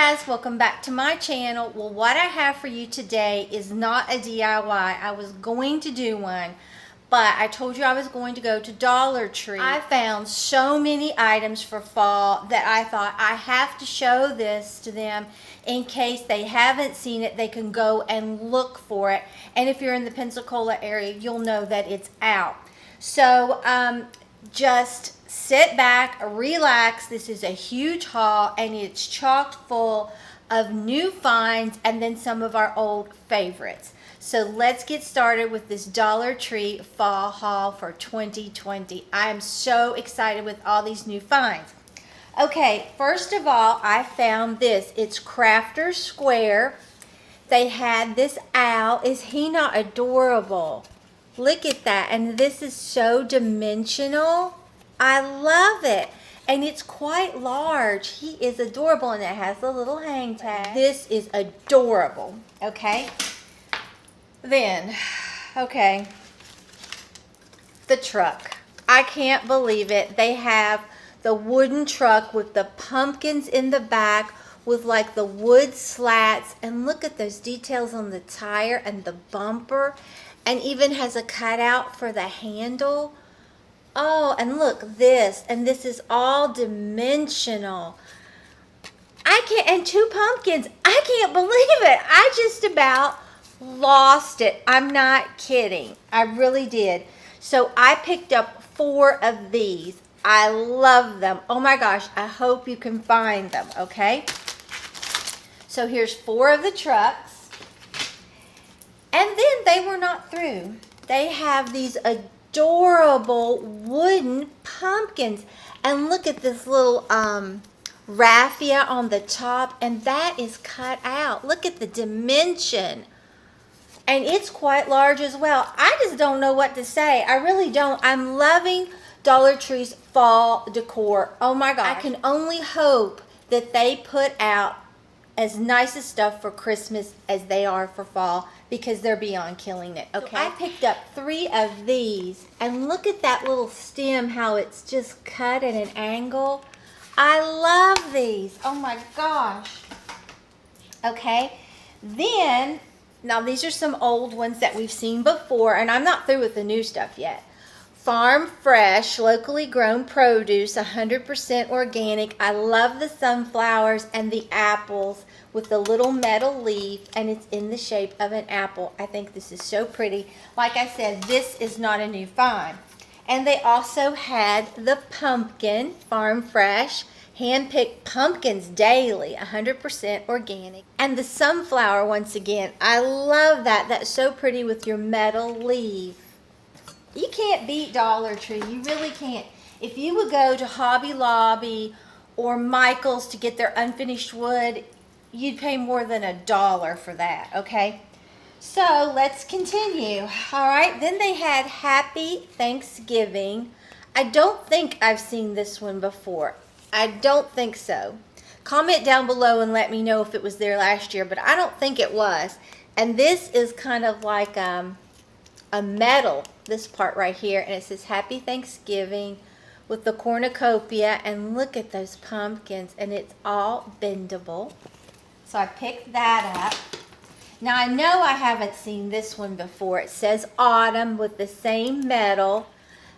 guys, welcome back to my channel. Well, what I have for you today is not a DIY. I was going to do one, but I told you I was going to go to Dollar Tree. I found so many items for fall that I thought I have to show this to them in case they haven't seen it. They can go and look for it, and if you're in the Pensacola area, you'll know that it's out. So just sit back, relax. This is a huge haul, and it's chock full of new finds and then some of our old favorites. So let's get started with this Dollar Tree fall haul for 2020. I am so excited with all these new finds. Okay, first of all, I found this. It's Crafter Square. They had this owl. Is he not adorable? Look at that. And this is so dimensional. I love it. And it's quite large. He is adorable, and it has a little hang tag. This is adorable. Okay. Then, okay, the truck. I can't believe it. They have the wooden truck with the pumpkins in the back with like the wood slats. And look at those details on the tire and the bumper. And even has a cutout for the handle. Oh, and look, this. And this is all dimensional. I can't, and two pumpkins. I can't believe it. I just about lost it. I'm not kidding. I really did. So I picked up 4 of these. I love them. Oh my gosh, I hope you can find them, okay? So here's 4 of the trucks. And then they were not through. They have these adorable wooden pumpkins. And look at this little raffia on the top. And that is cut out. Look at the dimension. And it's quite large as well. I just don't know what to say. I really don't. I'm loving Dollar Tree's fall decor. Oh my God. I can only hope that they put out as nice as stuff for Christmas as they are for fall, because they're beyond killing it. Okay. So I picked up 3 of these, and look at that little stem, how it's just cut at an angle. I love these. Oh my gosh. Okay. Then, now these are some old ones that we've seen before, and I'm not through with the new stuff yet. Farm fresh, locally grown produce, 100% organic. I love the sunflowers and the apples with the little metal leaf, and it's in the shape of an apple. I think this is so pretty. Like I said, this is not a new find. And they also had the pumpkin, farm fresh, hand-picked pumpkins daily, 100% organic. And the sunflower, once again, I love that. That's so pretty with your metal leaf. You can't beat Dollar Tree. You really can't. If you would go to Hobby Lobby or Michael's to get their unfinished wood, you'd pay more than $1 for that, okay? So let's continue. All right, then they had Happy Thanksgiving. I don't think I've seen this one before. I don't think so. Comment down below and let me know if it was there last year, but I don't think it was. And this is kind of like a metal, this part right here, and it says Happy Thanksgiving with the cornucopia, and look at those pumpkins, and it's all bendable. So I picked that up. Now I know I haven't seen this one before. It says autumn with the same metal,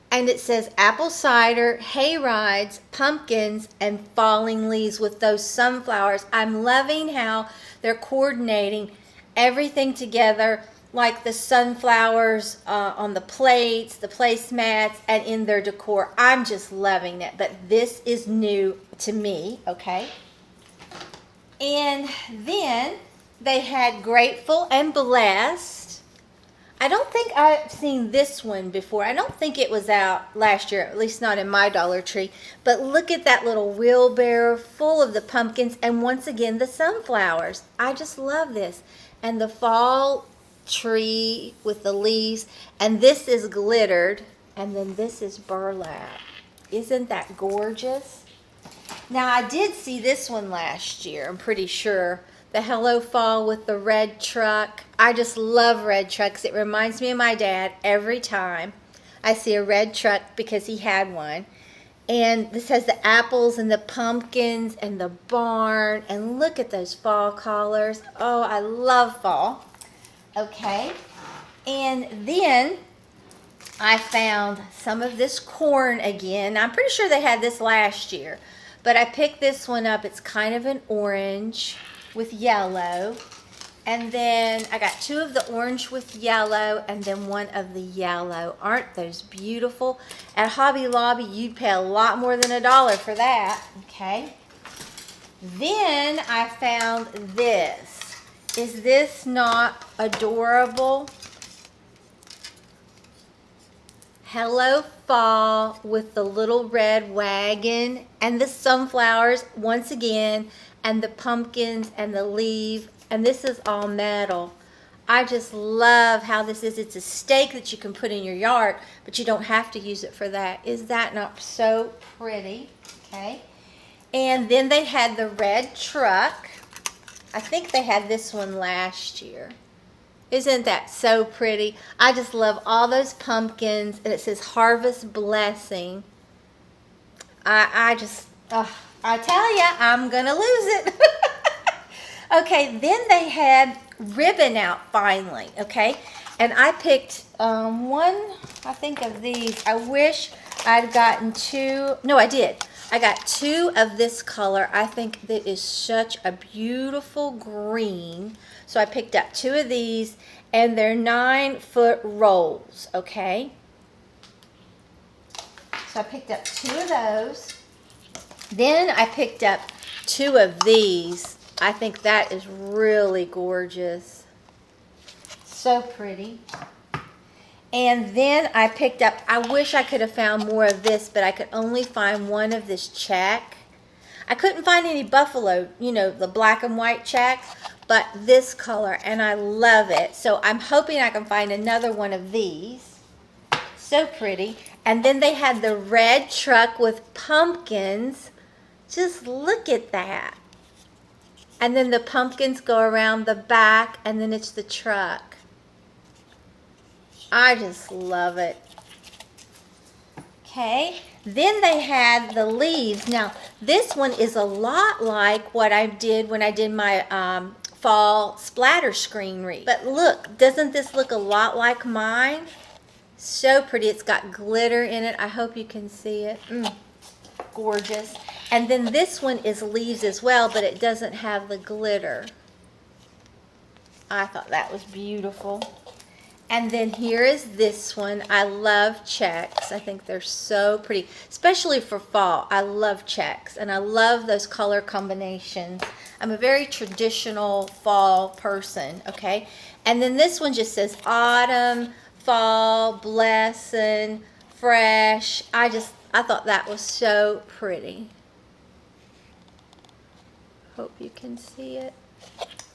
and it says apple cider, hay rides, pumpkins, and falling leaves with those sunflowers. I'm loving how they're coordinating everything together, like the sunflowers on the plates, the placemats, and in their decor. I'm just loving it. But this is new to me, okay? And then they had Grateful and Blessed. I don't think I've seen this one before. I don't think it was out last year, at least not in my Dollar Tree. But look at that little wheelbarrow full of the pumpkins, and once again the sunflowers. I just love this. And the fall tree with the leaves, and this is glittered, and then this is burlap. Isn't that gorgeous? Now I did see this one last year, I'm pretty sure. The Hello Fall with the red truck. I just love red trucks. It reminds me of my dad every time I see a red truck, because he had one. And this has the apples and the pumpkins and the barn. And look at those fall colors. Oh, I love fall. Okay. And then I found some of this corn again. I'm pretty sure they had this last year. But I picked this one up. It's kind of an orange with yellow. And then I got 2 of the orange with yellow and then 1 of the yellow. Aren't those beautiful? At Hobby Lobby, you'd pay a lot more than $1 for that. Okay. Then I found this. Is this not adorable? Hello Fall with the little red wagon and the sunflowers once again and the pumpkins and the leaf. And this is all metal. I just love how this is. It's a stake that you can put in your yard, but you don't have to use it for that. Is that not so pretty? Okay. And then they had the red truck. I think they had this one last year. Isn't that so pretty? I just love all those pumpkins. And it says Harvest Blessing. I tell ya, I'm going to lose it. Okay, then they had ribbon out finally, okay? And I picked one, I think, of these. I wish I'd gotten 2. No, I did. I got 2 of this color. I think that is such a beautiful green. So I picked up 2 of these, and they're 9-foot rolls, okay? So I picked up 2 of those. Then I picked up 2 of these. I think that is really gorgeous. So pretty. And then I picked up, I wish I could have found more of this, but I could only find 1 of this check. I couldn't find any buffalo, you know, the black and white check, but this color, and I love it. So I'm hoping I can find another one of these. So pretty. And then they had the red truck with pumpkins. Just look at that. And then the pumpkins go around the back, and then it's the truck. I just love it. Okay, then they had the leaves. Now, this one is a lot like what I did when I did my fall splatter screen wreath. But look, doesn't this look a lot like mine? So pretty. It's got glitter in it. I hope you can see it. Gorgeous. And then this one is leaves as well, but it doesn't have the glitter. I thought that was beautiful. And then here is this one. I love checks. I think they're so pretty, especially for fall. I love checks, and I love those color combinations. I'm a very traditional fall person, okay? And then this one just says autumn, fall, blessing, fresh. I thought that was so pretty. Hope you can see it.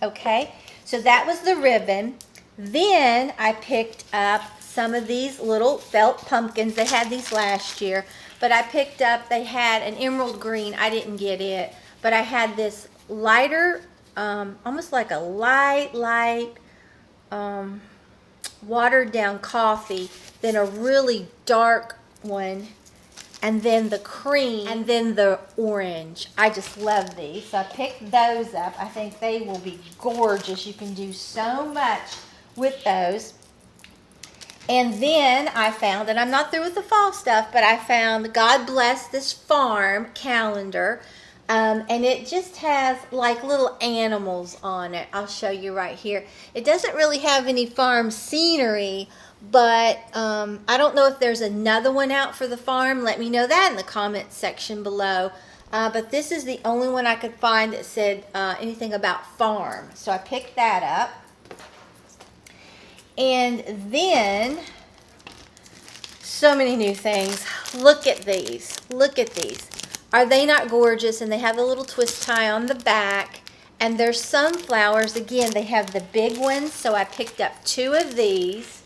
Okay, so that was the ribbon. Then I picked up some of these little felt pumpkins. They had these last year, but I picked up, they had an emerald green. I didn't get it, but I had this lighter, almost like a light, watered down coffee, then a really dark one, and then the cream, and then the orange. I just love these. So I picked those up. I think they will be gorgeous. You can do so much with those. And then I found, and I'm not through with the fall stuff, but I found God Bless This Farm calendar. And it just has like little animals on it. I'll show you right here. It doesn't really have any farm scenery, but I don't know if there's another one out for the farm. Let me know that in the comments section below. But this is the only one I could find that said anything about farm. So I picked that up. And then, so many new things. Look at these. Look at these. Are they not gorgeous? And they have a little twist tie on the back. And they're sunflowers. Again, they have the big ones. So I picked up 2 of these.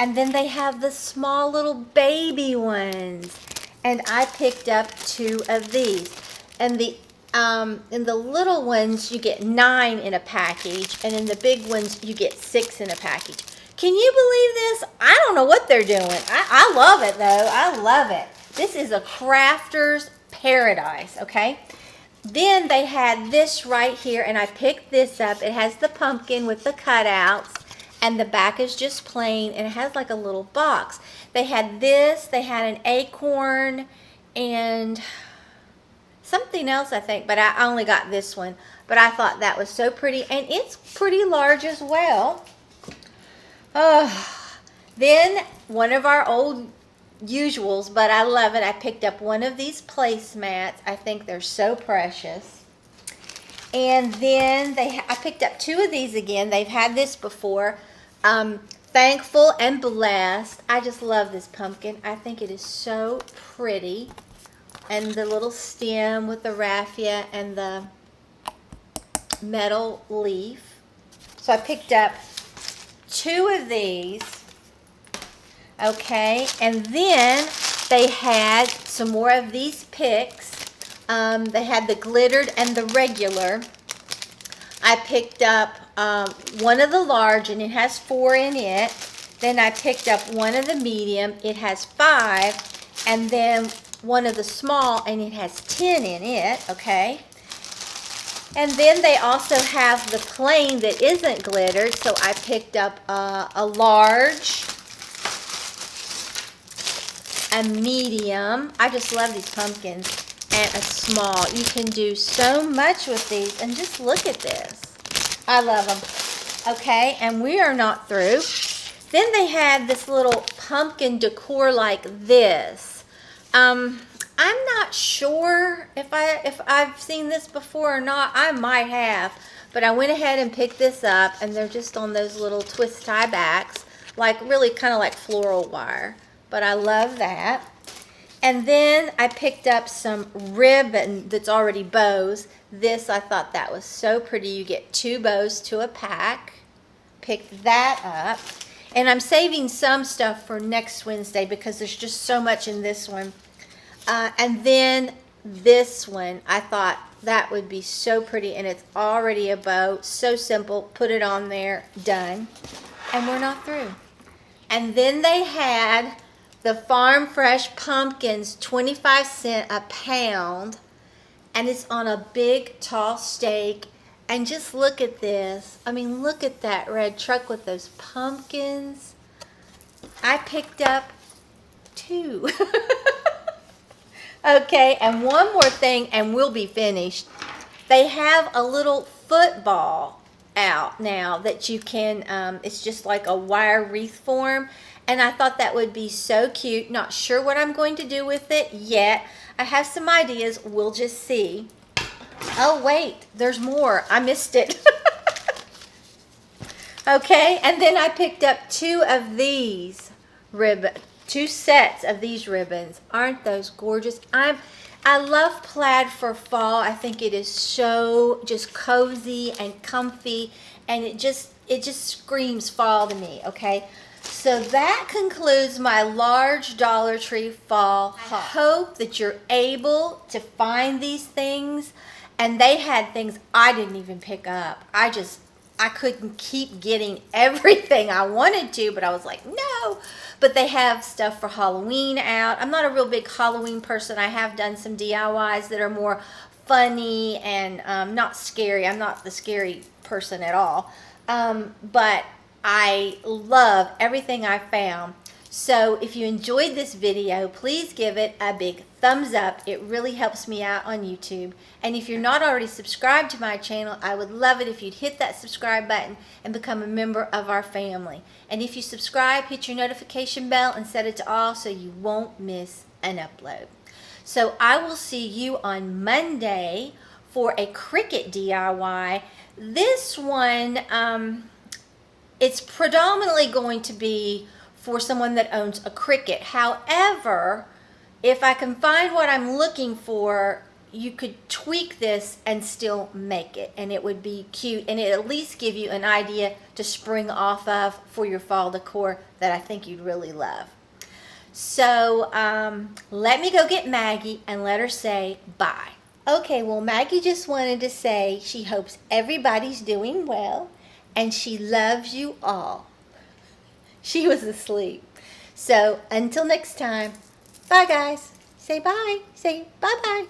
And then they have the small little baby ones. And I picked up 2 of these. And in the little ones, you get 9 in a package. And in the big ones, you get 6 in a package. Can you believe this? I don't know what they're doing. I love it, though. I love it. This is a crafter's paradise, okay? Then they had this right here, and I picked this up. It has the pumpkin with the cutouts, and the back is just plain, and it has like a little box. They had this, they had an acorn, and something else, I think, but I only got this one. But I thought that was so pretty, and it's pretty large as well. Then one of our old usuals, but I love it. I picked up one of these placemats. I think they're so precious. And then I picked up two of these again. They've had this before. Thankful and Blessed. I just love this pumpkin. I think it is so pretty. And the little stem with the raffia and the metal leaf. So I picked up two of these. Okay, and then they had some more of these picks. They had the glittered and the regular. I picked up one of the large, and it has 4 in it. Then I picked up one of the medium. It has 5. And then one of the small, and it has 10 in it, okay? And then they also have the plain that isn't glittered, so I picked up a large, a medium. I just love these pumpkins. And a small. You can do so much with these. And just look at this. I love them. Okay, and we are not through. Then they had this little pumpkin decor like this. I'm not sure if I've seen this before or not. I might have. But I went ahead and picked this up. And they're just on those little twist tie backs. Like really kind of like floral wire. But I love that. And then I picked up some ribbon that's already bows. This, I thought that was so pretty. You get 2 bows to a pack. Picked that up. And I'm saving some stuff for next Wednesday because there's just so much in this one. And then this one, I thought that would be so pretty. And it's already a bow. So simple. Put it on there. Done. And we're not through. And then they had the Farm Fresh pumpkins, 25 cents a pound, and it's on a big tall stake. And just look at this. I mean, look at that red truck with those pumpkins. I picked up 2. Okay, and one more thing, and we'll be finished. They have a little football out now that you can, it's just like a wire wreath form. And I thought that would be so cute. Not sure what I'm going to do with it yet. I have some ideas. We'll just see. Oh, wait. There's more. I missed it. Okay. And then I picked up 2 of these ribbons. 2 sets of these ribbons. Aren't those gorgeous? I love plaid for fall. I think it is so just cozy and comfy. And it just screams fall to me. Okay. So that concludes my large Dollar Tree fall haul. I hope that you're able to find these things. And they had things I didn't even pick up. I couldn't keep getting everything I wanted to, but I was like, no. But they have stuff for Halloween out. I'm not a real big Halloween person. I have done some DIYs that are more funny and not scary. I'm not the scary person at all. But I love everything I found. So if you enjoyed this video, please give it a big thumbs up. It really helps me out on YouTube. And if you're not already subscribed to my channel, I would love it if you'd hit that subscribe button and become a member of our family. And if you subscribe, hit your notification bell and set it to all so you won't miss an upload. So I will see you on Monday for a Cricut DIY. This one, it's predominantly going to be for someone that owns a Cricut. However, if I can find what I'm looking for, you could tweak this and still make it. And it would be cute. And it at least give you an idea to spring off of for your fall decor that I think you'd really love. So let me go get Maggie and let her say bye. Okay, well, Maggie just wanted to say she hopes everybody's doing well. And she loves you all. She was asleep. So until next time, bye guys. Say bye. Say bye-bye.